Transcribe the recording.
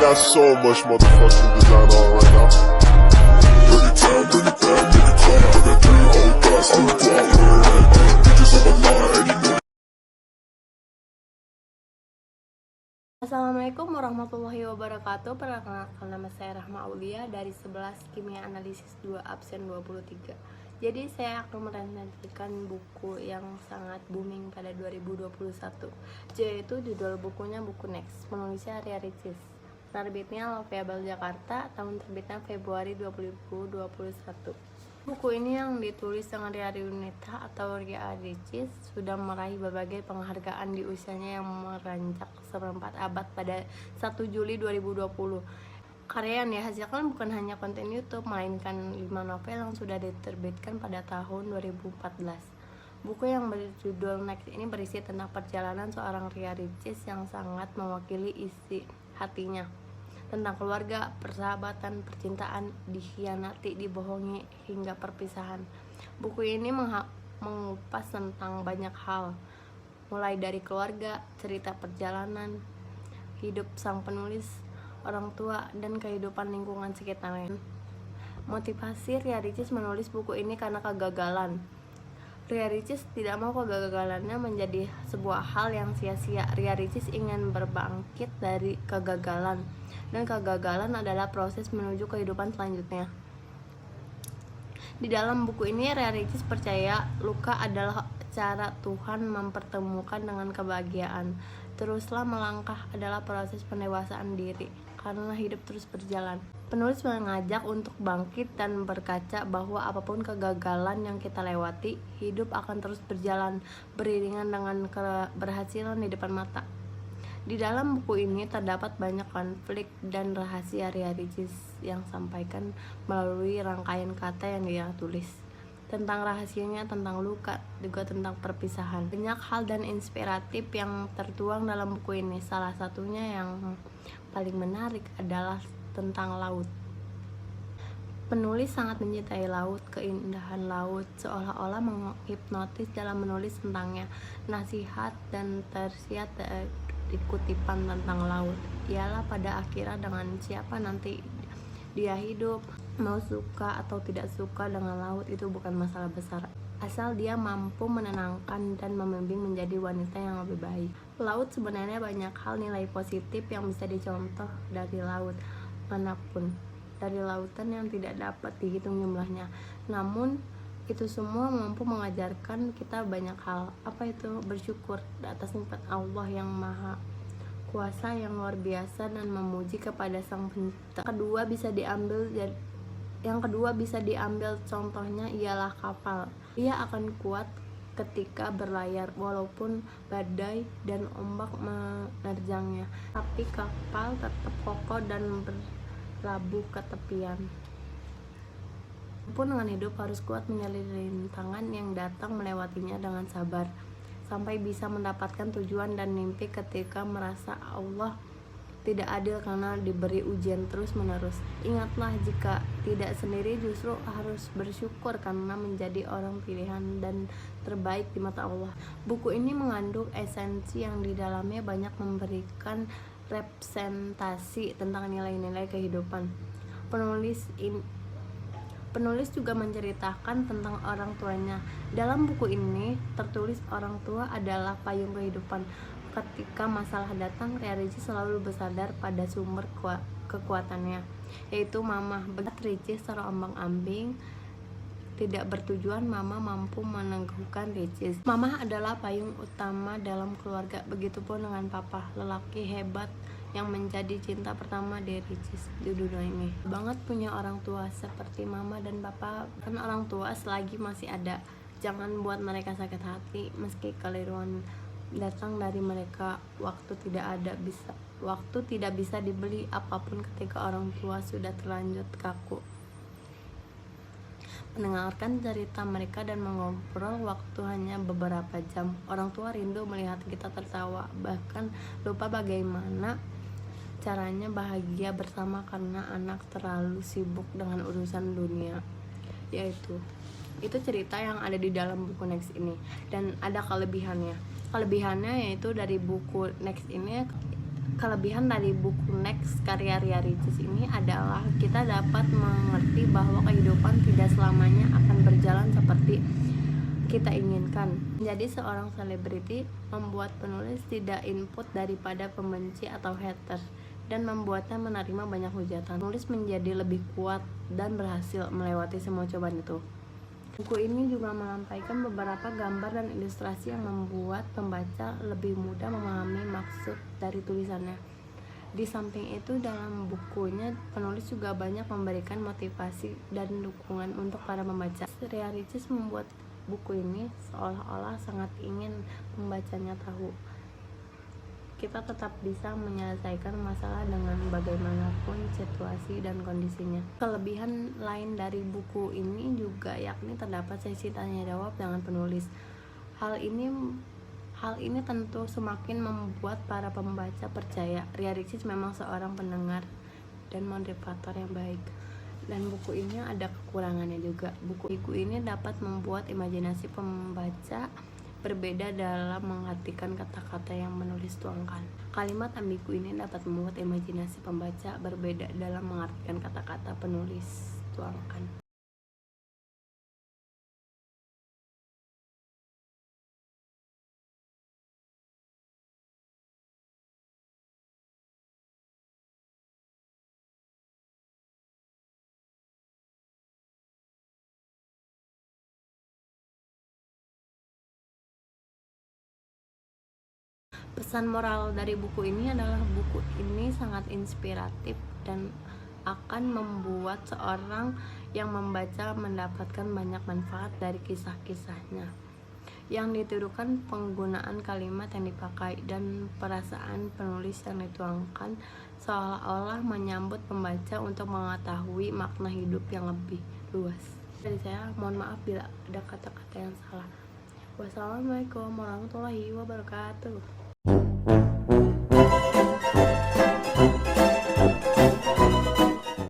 got so much motherfucking design on right now. Bring it down, bring it down, nigga, clap. I got 3 old guys on the block with her head. Bitches on my line, and you know. Assalamualaikum warahmatullahi wabarakatuh. Perkenalkan, nama saya Rahma Aulia dari 11 Kimia Analisis 2 absen 23. Jadi saya akan meresensikan buku yang sangat booming pada 2021, yaitu judul bukunya buku Next, penulisnya Ria Ricis, penerbitnya Lovable Jakarta, tahun terbitnya Februari 2021. Buku ini yang ditulis dengan Ria Yunita atau Ria Ricis sudah meraih berbagai penghargaan di usianya yang meranjak seperempat abad pada 1 Juli 2020. Karya yang dihasilkan bukan hanya konten YouTube, melainkan 5 novel yang sudah diterbitkan pada tahun 2014. Buku yang berjudul Next ini berisi tentang perjalanan seorang Ria Ricis yang sangat mewakili isi hatinya, tentang keluarga, persahabatan, percintaan, dikhianati, dibohongi, hingga perpisahan. Buku ini mengupas tentang banyak hal, mulai dari keluarga, cerita perjalanan hidup sang penulis, orang tua, dan kehidupan lingkungan sekitarnya. Motivasi Ria Ricis menulis buku ini karena kegagalan. Ria Ricis tidak mau kegagalannya menjadi sebuah hal yang sia-sia. Ria Ricis ingin berbangkit dari kegagalan, dan kegagalan adalah proses menuju kehidupan selanjutnya. Di dalam buku ini, Ria Ricis percaya luka adalah cara Tuhan mempertemukan dengan kebahagiaan. Teruslah melangkah adalah proses pendewasaan diri, karena hidup terus berjalan. Penulis mengajak untuk bangkit dan berkaca bahwa apapun kegagalan yang kita lewati, hidup akan terus berjalan beriringan dengan keberhasilan di depan mata. Di dalam buku ini terdapat banyak konflik dan rahasia Ria Ricis yang sampaikan melalui rangkaian kata yang dia tulis. Tentang rahasianya, tentang luka, juga tentang perpisahan. Banyak hal dan inspiratif yang tertuang dalam buku ini. Salah satunya yang paling menarik adalah tentang laut. Penulis sangat mencintai laut, keindahan laut, seolah-olah menghipnotis dalam menulis tentangnya. Nasihat dan tersirat di kutipan tentang laut ialah pada akhirnya dengan siapa nanti dia hidup, mau suka atau tidak suka dengan laut itu bukan masalah besar, asal dia mampu menenangkan dan membimbing menjadi wanita yang lebih baik. Laut sebenarnya banyak hal nilai positif yang bisa dicontoh dari laut manapun, dari lautan yang tidak dapat dihitung jumlahnya. Namun itu semua mampu mengajarkan kita banyak hal. Apa itu? Bersyukur atas nikmat Allah yang maha kuasa, yang luar biasa, dan memuji kepada Sang Pencipta. Yang kedua bisa diambil contohnya ialah kapal. Ia akan kuat ketika berlayar walaupun badai dan ombak menerjangnya, tapi kapal tetap kokoh dan berlabuh ke tepian. Pun dengan hidup harus kuat menyelidiki rintangan yang datang, melewatinya dengan sabar sampai bisa mendapatkan tujuan dan mimpi. Ketika merasa Allah tidak adil karena diberi ujian terus-menerus, ingatlah jika tidak sendiri, justru harus bersyukur karena menjadi orang pilihan dan terbaik di mata Allah. Buku ini mengandung esensi yang di dalamnya banyak memberikan representasi tentang nilai-nilai kehidupan. Penulis juga menceritakan tentang orang tuanya. Dalam buku ini tertulis orang tua adalah payung kehidupan. Ketika masalah datang, Ria Ricis selalu bersandar pada sumber kekuatannya, yaitu mama. Berat Ricis terombang-ambing, tidak bertujuan, mama mampu meneguhkan Ricis. Mama adalah payung utama dalam keluarga, begitupun dengan papa, lelaki hebat yang menjadi cinta pertama dari Ricis di dunia ini. Banget punya orang tua seperti mama dan papa. Kan orang tua selagi masih ada, jangan buat mereka sakit hati meski keliruan datang dari mereka. Waktu tidak bisa dibeli apapun ketika orang tua sudah terlanjur kaku. Mendengarkan cerita mereka dan mengobrol waktu hanya beberapa jam. Orang tua rindu melihat kita tertawa, bahkan lupa bagaimana caranya bahagia bersama karena anak terlalu sibuk dengan urusan dunia. Itu cerita yang ada di dalam buku Next ini, dan ada kelebihannya yaitu dari buku Next ini Kelebihan dari buku Next karya Ria Ricis ini adalah kita dapat mengerti bahwa kehidupan tidak selamanya akan berjalan seperti kita inginkan. Jadi seorang selebriti membuat penulis tidak input daripada pembenci atau haters dan membuatnya menerima banyak hujatan. Penulis menjadi lebih kuat dan berhasil melewati semua cobaan itu. Buku ini juga melampaikan beberapa gambar dan ilustrasi yang membuat pembaca lebih mudah memahami maksud dari tulisannya. Di samping itu, dalam bukunya penulis juga banyak memberikan motivasi dan dukungan untuk para pembaca. Ria Ricis membuat buku ini seolah-olah sangat ingin membacanya tahu kita tetap bisa menyelesaikan masalah dengan bagaimanapun situasi dan kondisinya. Kelebihan lain dari buku ini juga yakni terdapat sesi tanya jawab dengan penulis. Hal ini tentu semakin membuat para pembaca percaya Ria Ricis memang seorang pendengar dan motivator yang baik. Dan buku ini ada kekurangannya juga. Buku ini dapat membuat imajinasi pembaca berbeda dalam mengartikan kata-kata yang menulis tuangkan. Kalimat ambigu ini dapat membuat imajinasi pembaca berbeda dalam mengartikan kata-kata penulis tuangkan. Pesan moral dari buku ini adalah buku ini sangat inspiratif dan akan membuat seorang yang membaca mendapatkan banyak manfaat dari kisah-kisahnya. Yang dituduhkan penggunaan kalimat yang dipakai dan perasaan penulis yang dituangkan seolah-olah menyambut pembaca untuk mengetahui makna hidup yang lebih luas. Dari saya, mohon maaf bila ada kata-kata yang salah. Wassalamualaikum warahmatullahi wabarakatuh.